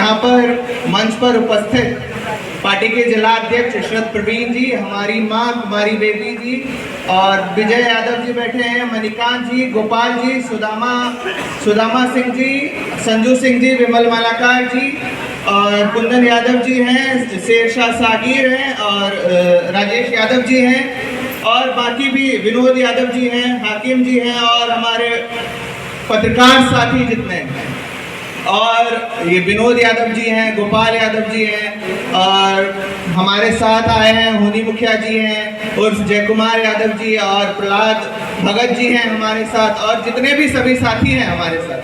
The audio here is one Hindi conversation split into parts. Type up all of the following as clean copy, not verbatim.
यहाँ पर मंच पर उपस्थित पार्टी के जिला अध्यक्ष इशरत प्रवीण जी, हमारी माँ कुमारी बेबी जी और विजय यादव जी बैठे हैं, मणिकांत जी, गोपाल जी, सुदामा सिंह जी, संजू सिंह जी, विमल मालाकार जी और कुंदन यादव जी हैं, शेरशाह सागिर हैं और राजेश यादव जी हैं और बाकी भी विनोद यादव जी हैं, हाकिम जी हैं और हमारे पत्रकार साथी जितने हैं और ये विनोद यादव जी हैं, गोपाल यादव जी हैं और हमारे साथ आए हैं होनी मुखिया जी हैं और जय कुमार यादव जी और प्रहलाद भगत जी हैं हमारे साथ और जितने भी सभी साथी हैं हमारे साथ,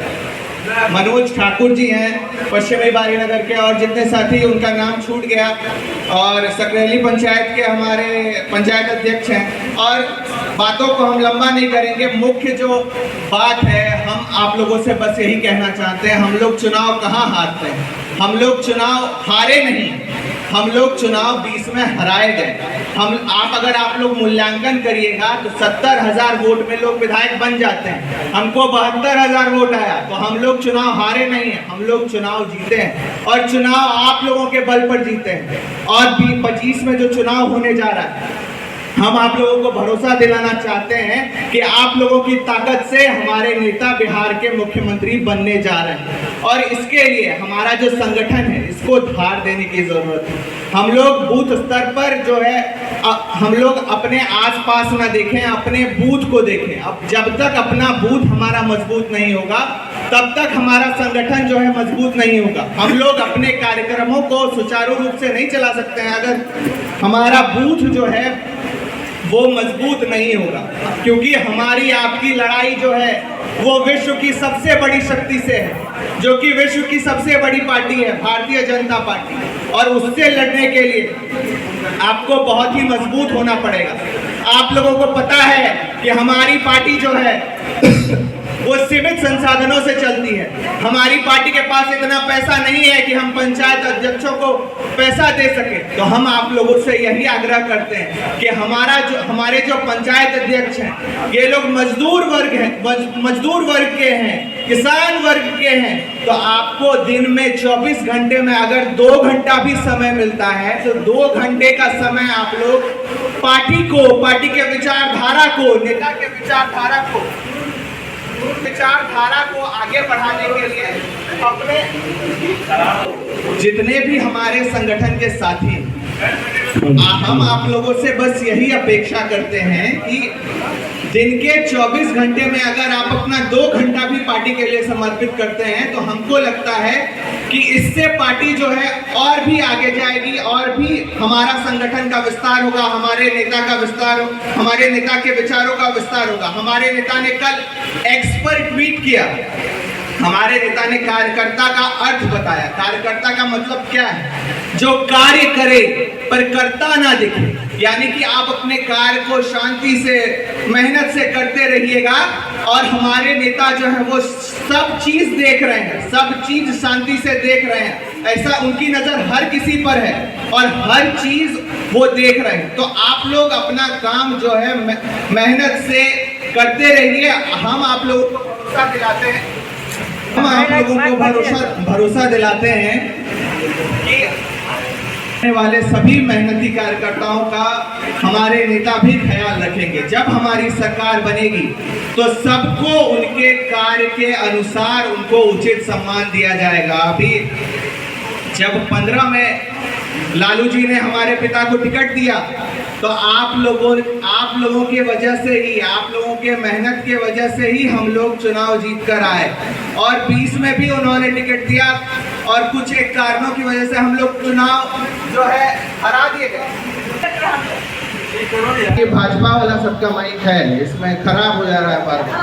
मनोज ठाकुर जी हैं पश्चिमी बारीनगर के और जितने साथी उनका नाम छूट गया और सकरेली पंचायत के हमारे पंचायत अध्यक्ष हैं। और बातों को हम लंबा नहीं करेंगे, मुख्य जो बात है हम आप लोगों से बस यही कहना चाहते हैं, हम लोग चुनाव कहाँ हारते हैं, हम लोग चुनाव हारे नहीं, हम लोग चुनाव 20 में हराए गए। अगर आप लोग मूल्यांकन करिएगा तो 70,000 वोट में लोग विधायक बन जाते हैं, हमको 72,000 वोट आया तो हम लोग चुनाव हारे नहीं हैं, हम लोग चुनाव जीते हैं और चुनाव आप लोगों के बल पर जीते हैं। और 25 में जो चुनाव होने जा रहा है हम आप लोगों को भरोसा दिलाना चाहते हैं कि आप लोगों की ताकत से हमारे नेता बिहार के मुख्यमंत्री बनने जा रहे हैं और इसके लिए हमारा जो संगठन है इसको धार देने की जरूरत है। हम लोग बूथ स्तर पर जो है हम लोग अपने आसपास ना देखें, अपने बूथ को देखें। अब जब तक अपना बूथ हमारा मजबूत नहीं होगा तब तक हमारा संगठन जो है मजबूत नहीं होगा। हम लोग अपने कार्यक्रमों को सुचारू रूप से नहीं चला सकते हैं अगर हमारा बूथ जो है वो मजबूत नहीं होगा, क्योंकि हमारी आपकी लड़ाई जो है वो विश्व की सबसे बड़ी शक्ति से है, जो कि विश्व की सबसे बड़ी पार्टी है भारतीय जनता पार्टी, और उससे लड़ने के लिए आपको बहुत ही मजबूत होना पड़ेगा। आप लोगों को पता है कि हमारी पार्टी जो है वो सीमित संसाधनों से चलती है। हमारी पार्टी के पास इतना पैसा नहीं है कि हम पंचायत अध्यक्षों को पैसा दे सके, तो हम आप लोगों से यही आग्रह करते हैं कि हमारे जो पंचायत अध्यक्ष हैं ये लोग मजदूर वर्ग के हैं, किसान वर्ग के हैं, तो आपको दिन में 24 घंटे में अगर 2 घंटा भी समय मिलता है तो 2 घंटे का समय आप लोग पार्टी के विचारधारा को, नेता के विचारधारा को आगे बढ़ाने के लिए अपने जितने भी हमारे संगठन के साथी हम आप लोगों से बस यही अपेक्षा करते हैं कि दिन के 24 घंटे में अगर आप अपना 2 घंटा भी पार्टी के लिए समर्पित करते हैं तो हमको लगता है कि इससे पार्टी जो है और भी आगे जाएगी और भी हमारा संगठन का विस्तार होगा, हमारे नेता का विस्तार, हमारे नेता के विचारों का विस्तार होगा। हमारे नेता ने कल एक्स पर ट्वीट किया, हमारे नेता ने कार्यकर्ता का अर्थ बताया। कार्यकर्ता का मतलब क्या है? जो कार्य करे पर करता ना दिखे, यानी कि आप अपने कार्य को शांति से, मेहनत से करते रहिएगा और हमारे नेता जो है वो सब चीज देख रहे हैं, सब चीज शांति से देख रहे हैं, ऐसा उनकी नजर हर किसी पर है और हर चीज वो देख रहे हैं। तो आप लोग अपना काम जो है मेहनत से करते रहिए। हम आप लोगों को भरोसा दिलाते हैं, भरोसा दिलाते हैं कि आने वाले सभी मेहनती कार्यकर्ताओं का हमारे नेता भी ख्याल रखेंगे। जब हमारी सरकार बनेगी तो सबको उनके कार्य के अनुसार उनको उचित सम्मान दिया जाएगा। अभी जब 15 में लालू जी ने हमारे पिता को टिकट दिया तो आप लोगों की वजह से ही, आप लोगों के मेहनत के वजह से ही हम लोग चुनाव जीत कर आए और 20 में भी उन्होंने टिकट दिया और कुछ एक कारणों की वजह से हम लोग चुनाव जो है हरा दिए गए। ये भाजपा वाला सबका माइक है, इसमें खराब हो जा रहा है बार बार।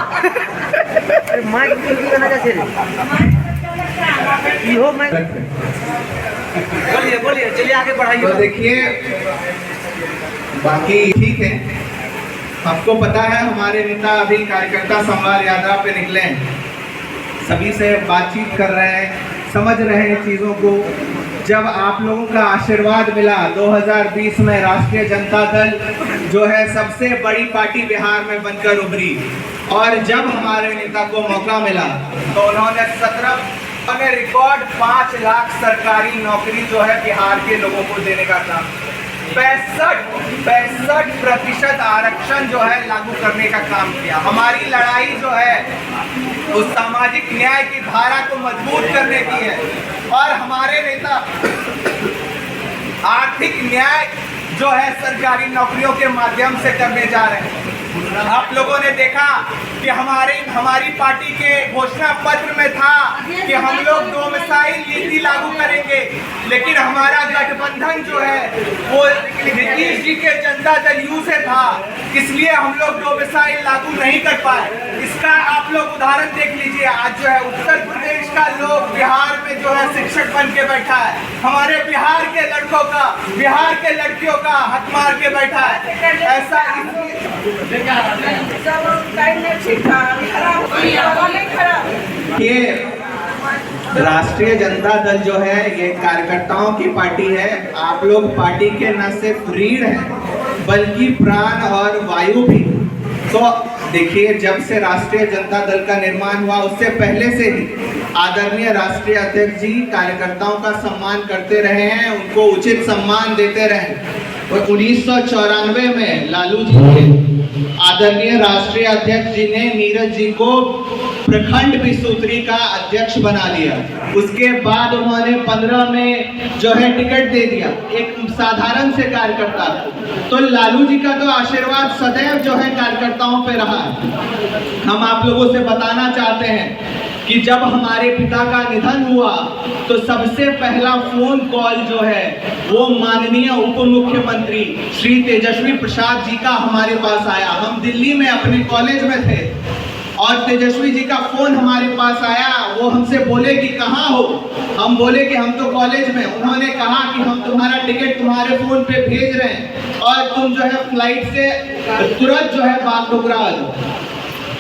बोलिए चलिए आगे बढ़ाइए। तो देखिए बाकी ठीक है, आपको पता है हमारे नेता अभी कार्यकर्ता संवाद यात्रा पे निकले हैं, सभी से बातचीत कर रहे हैं, समझ रहे हैं चीज़ों को। जब आप लोगों का आशीर्वाद मिला 2020 में राष्ट्रीय जनता दल जो है सबसे बड़ी पार्टी बिहार में बनकर उभरी और जब हमारे नेता को मौका मिला तो उन्होंने उन्होंने रिकॉर्ड 5 लाख सरकारी नौकरी जो है बिहार के लोगों को देने का काम, 65% आरक्षण जो है लागू करने का काम किया। हमारी लड़ाई जो है उस सामाजिक न्याय की धारा को मजबूत करने की है और हमारे नेता आर्थिक न्याय जो है सरकारी नौकरियों के माध्यम से करने जा रहे हैं। आप लोगों ने देखा कि हमारी पार्टी के घोषणा पत्र में था कि हम लोग डोमिसाइल नीति लागू करेंगे, लेकिन हमारा गठबंधन जो है वो नीतीश जी के जनता दल यू से था, इसलिए हम लोग डोमिसाइल लागू नहीं कर पाए। इसका आप लोग उदाहरण देख लीजिए। आज जो है उत्तर प्रदेश का लोग बिहार में जो है शिक्षक बन के बैठा है, हमारे बिहार के लड़कों का, बिहार के लड़कियों का हक मार के बैठा है। ऐसा ये राष्ट्रीय जनता दल जो है ये कार्यकर्ताओं की पार्टी है। आप लोग पार्टी के न सिर्फ रीढ़ हैं बल्कि प्राण और वायु भी। तो देखिए, जब से राष्ट्रीय जनता दल का निर्माण हुआ उससे पहले से ही आदरणीय राष्ट्रीय अध्यक्ष जी कार्यकर्ताओं का सम्मान करते रहे हैं, उनको उचित सम्मान देते रहे। और 1994 में लालू जी के आदरणीय राष्ट्रीय अध्यक्ष जी ने नीरज जी को प्रखंड विसूत्री का अध्यक्ष बना दिया। उसके बाद उन्होंने 15 में जो है टिकट दे दिया एक साधारण से कार्यकर्ता को। तो लालू जी का तो आशीर्वाद सदैव जो है कार्यकर्ताओं पे रहा है। हम आप लोगों से बताना चाहते हैं कि जब हमारे पिता का निधन हुआ तो सबसे पहला फोन कॉल जो है वो माननीय उप मुख्यमंत्री श्री तेजस्वी प्रसाद जी का हमारे पास आया। हम दिल्ली में अपने कॉलेज में थे और तेजस्वी जी का फोन हमारे पास आया। वो हमसे बोले कि कहाँ हो? हम बोले कि हम तो कॉलेज में। उन्होंने कहा कि हम तुम्हारा टिकट तुम्हारे फोन पे भेज रहे हैं और तुम जो है फ्लाइट से तुरंत जो है बागडोगरा आ जाओ।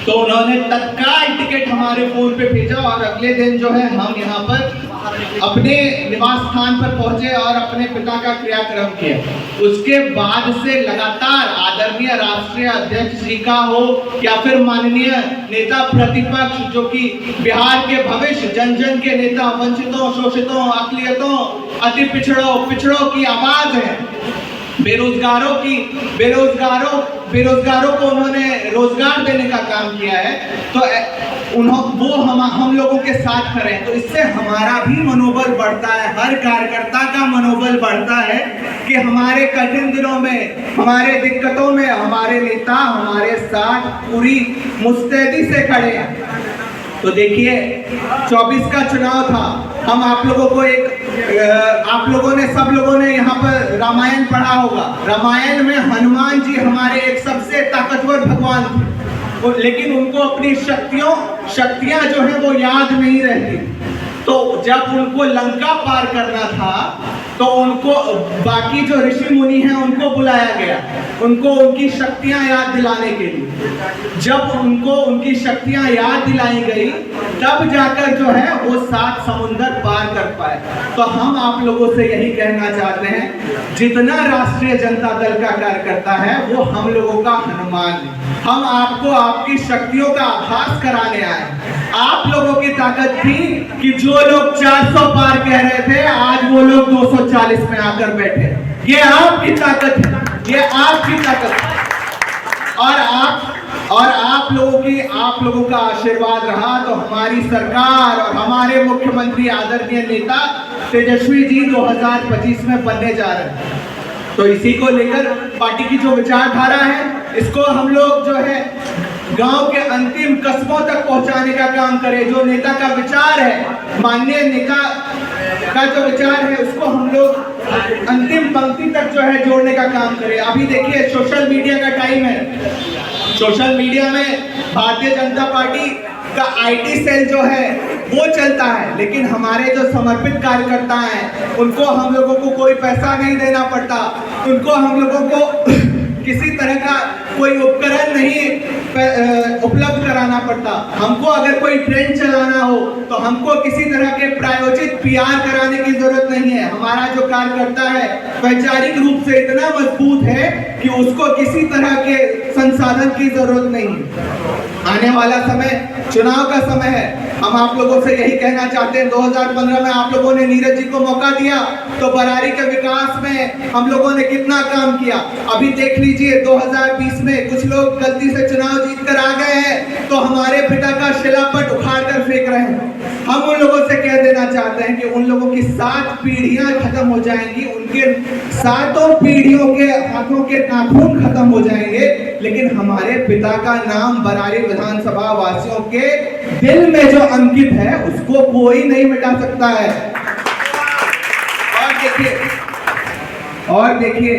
तो उन्होंने तत्काल टिकट हमारे फोन पे भेजा और अगले दिन जो है हम यहाँ पर अपने निवास स्थान पर पहुंचे और अपने पिता का क्रियाक्रम किया। उसके बाद से लगातार आदरणीय राष्ट्रीय अध्यक्ष जी का हो या फिर माननीय नेता प्रतिपक्ष जो कि बिहार के भविष्य जन जन के नेता, वंचितों, शोषितों, अकलियतों, अति पिछड़ों की आवाज है, बेरोजगारों को उन्होंने रोजगार देने का काम किया है। तो वो हम लोगों के साथ खड़े हैं। तो इससे हमारा भी मनोबल बढ़ता है, हर कार्यकर्ता का मनोबल बढ़ता है कि हमारे कठिन दिनों में, हमारे दिक्कतों में हमारे नेता हमारे साथ पूरी मुस्तैदी से खड़े हैं। तो देखिए 24 का चुनाव था। हम आप लोगों को सब लोगों ने यहाँ पर रामायण पढ़ा होगा। रामायण में हनुमान जी हमारे एक सबसे ताकतवर भगवान थे, लेकिन उनको अपनी शक्तियां जो है वो याद नहीं रहती। तो जब उनको लंका पार करना था तो उनको बाकी जो ऋषि मुनि हैं उनको बुलाया गया, उनको उनकी शक्तियां याद दिलाने के लिए। जब उनको उनकी शक्तियां याद दिलाई गई तब जाकर जो है वो 7 समुंदर पार कर पाए। तो हम आप लोगों से यही कहना चाहते हैं, जितना राष्ट्रीय जनता दल का कार्यकर्ता है वो हम लोगों का हनुमान है। हम आपको आपकी शक्तियों का आभास कराने आए। आप लोगों की ताकत थी कि जो लोग 400 पार कह रहे थे आज वो लोग 240 में आकर बैठे। ये आपकी ताकत है, ये आपकी ताकत है। और आप लोगों का आशीर्वाद रहा तो हमारी सरकार और हमारे मुख्यमंत्री आदरणीय नेता तेजस्वी जी 2025 में बनने जा रहे हैं। तो इसी को लेकर पार्टी की जो विचारधारा है इसको हम लोग जो है गांव के अंतिम कस्बों तक पहुंचाने का काम करें। जो नेता का विचार है, माननीय नेता का जो विचार है उसको हम लोग अंतिम पंक्ति तक जो है जोड़ने का काम करें। अभी देखिए सोशल मीडिया का टाइम है। सोशल मीडिया में भारतीय जनता पार्टी का IT सेल जो है वो चलता है, लेकिन हमारे जो समर्पित कार्यकर्ता हैं उनको हम लोगों को कोई पैसा नहीं देना पड़ता, उनको हम लोगों को किसी तरह का कोई उपकरण नहीं उपलब्ध कराना पड़ता। हमको अगर कोई ट्रेन चलाना हो तो हमको किसी तरह के प्रायोजित पीआर कराने की जरूरत नहीं है। हमारा जो कार्यकर्ता है वैचारिक रूप से इतना मजबूत है कि उसको किसी तरह के संसाधन की जरूरत नहीं है। आने वाला समय चुनाव का समय है। हम आप लोगों से यही कहना चाहते हैं, 2015 में आप लोगों ने नीरज जी को मौका दिया तो बरारी के विकास में हम लोगों ने कितना काम किया। अभी देख लीजिए 2020 में कुछ लोग गलती से चुनाव जीत कर आ गए हैं तो हमारे पिता का शिलापट उखाड़ कर फेंक रहे हैं। हम उन लोगों से कह देना चाहते हैं कि उन लोगों की 7 पीढ़ियां खत्म हो जाएंगी, उनके 7 पीढ़ियों के हाथों के नाखून खत्म हो जाएंगे, लेकिन हमारे पिता का नाम बरारी विधानसभा वासियों के दिल में जो अंकित है उसको कोई नहीं मिटा सकता है। और देखिए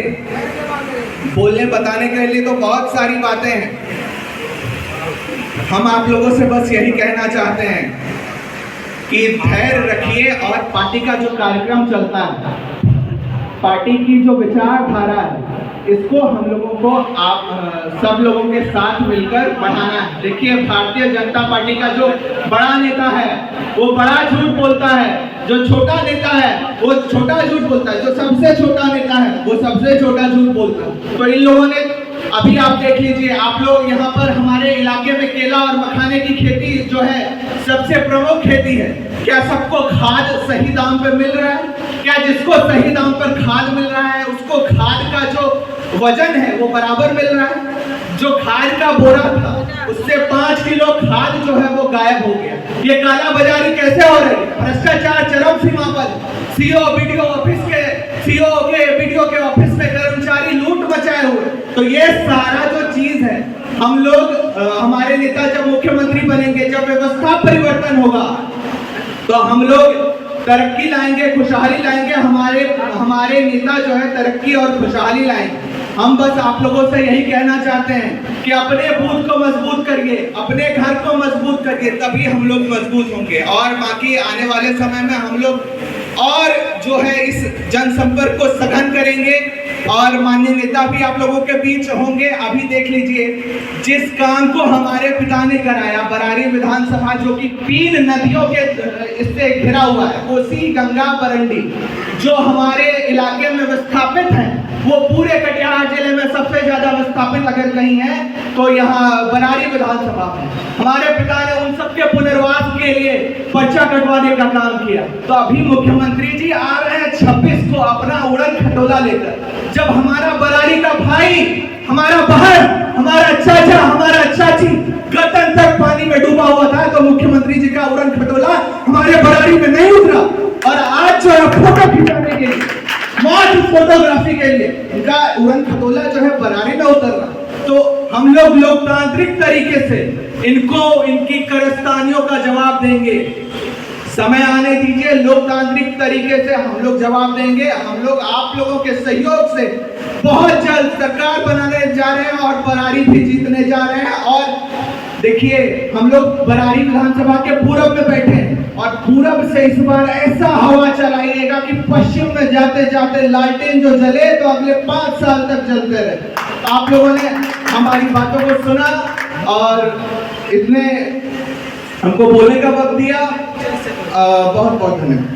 बोलने बताने के लिए तो बहुत सारी बातें हैं। हम आप लोगों से बस यही कहना चाहते हैं कि धैर्य रखिए और पार्टी का जो कार्यक्रम चलता है, पार्टी की जो विचारधारा है, इसको हम लोगों को सब लोगों के साथ मिलकर बढ़ाना है। देखिए भारतीय जनता पार्टी का जो बड़ा नेता है वो बड़ा झूठ बोलता है, जो छोटा नेता है वो छोटा झूठ बोलता है, जो सबसे छोटा नेता है वो सबसे छोटा झूठ बोलता है। तो इन लोगों ने अभी आप देख लीजिए, आप लोग यहाँ पर हमारे इलाके में केला और मखाने की खेती जो है सबसे प्रमुख खेती है। क्या सबको खाद सही दाम पे मिल रहा है? क्या जिसको सही दाम पर खाद मिल रहा है उसको खाद का जो वजन है वो बराबर मिल रहा है? जो खाद का बोरा था उससे 5 किलो खाद जो है वो गायब हो गया। ये काला बाजारी कैसे हो रही है? भ्रष्टाचार चरम सीमा पर। सीओ बीडीओ के ऑफिस में कर्मचारी लूट मचाए हुए। तो ये सारा जो चीज है, हम लोग हमारे नेता जब मुख्यमंत्री बनेंगे, जब व्यवस्था परिवर्तन होगा तो हम लोग तरक्की लाएंगे, खुशहाली लाएंगे। हमारे नेता जो है तरक्की और खुशहाली लाएंगे। हम बस आप लोगों से यही कहना चाहते हैं कि अपने बूथ को मजबूत करिए, अपने घर को मजबूत करिए, तभी हम लोग मजबूत होंगे। और बाकी आने वाले समय में हम लोग और जो है इस जनसंपर्क को सघन करेंगे और माननीय नेता भी आप लोगों के बीच होंगे। अभी देख लीजिए जिस काम को हमारे पिता ने कराया, बरारी विधानसभा जो कि 3 नदियों के इससे घिरा हुआ है, कोसी, गंगा, बरंडी, जो हमारे इलाके में विस्थापित है, वो पूरे कटिहार जिले में सबसे ज्यादा विस्थापित अगर कहीं है तो यहाँ बरारी विधानसभा में। हमारे पिता ने उन सबके पुनर्वास के लिए पर्चा कटवाने का काम किया। तो अभी मुख्यमंत्री जी आ रहे हैं 26 को अपना उड़न खटोला लेकर। जब हमारा बरारी का भाई, हमारा बहन, हमारा चाचा, हमारा चाची गर्दन तक पानी में डूबा हुआ था तो मुख्यमंत्री जी का उड़न खटोला हमारे बरारी में नहीं उतरा। और आज जो है फोटो खिंचाने के लिए, मॉडल फोटोग्राफी के लिए इनका उड़न खटोला जो है बरारी में उतर रहा। तो हम लोग लोकतांत्रिक तरीके से इनको, इनकी कारस्तानियों का जवाब देंगे। समय आने दीजिए, लोकतांत्रिक तरीके से हम लोग जवाब देंगे। हम लोग आप लोगों के सहयोग से बहुत जल्द सरकार बनाने जा रहे हैं और बरारी भी जीतने जा रहे हैं। और देखिए हम लोग बरारी विधानसभा के पूरब में बैठे हैं और पूरब से इस बार ऐसा हवा चलाइएगा कि पश्चिम में जाते जाते लालटेन जो जले तो अगले 5 साल तक जलते रहे। आप लोगों ने हमारी बातों को सुना और इतने हमको बोलने का वक्त दिया। बहुत बहुत धन्यवाद।